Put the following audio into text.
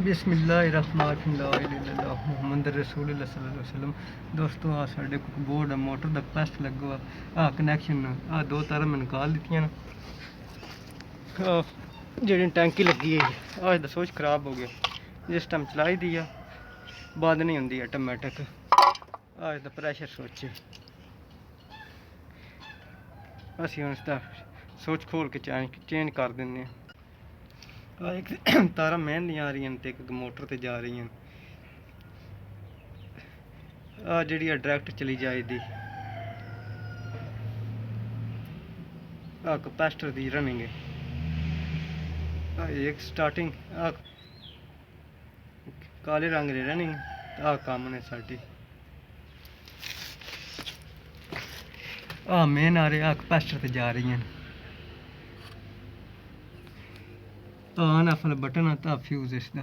बिस्मिल्लाहिर्रहमानिर्रहीम मुहम्मद रसूलुल्लाह सल्लल्लाहु अलैहि वसल्लम। दोस्तों आ साढ़े को बोर्ड मोटर का पेस्ट लगो आ कनैक्शन आ दो तार मैं निकाल दित्तियां न जेह्ड़ी टैंकी लगी है आज दा स्विच खराब हो गया जिस टाइम चलाई दी आ बंद नहीं होंदी ऑटोमैटिक आज दा प्रैशर स्विच है असीं हुण इसदा स्विच खोल के चेंज कर दिन्ने आं। एक तारा मेन नहीं आ रही हैं ते एक मोटर ते जा रही हैं आ जिहड़ी डायरैक्ट चली जाए दी आ कैपेसिटर दी रनिंग है एक स्टार्टिंग आ काले रंग दी रनिंग आ काम ने साडी आ मेन आ रही आ कैपेसिटर ते जा रही हैं ऑन ऑफ बटन आता फ्यूज इसका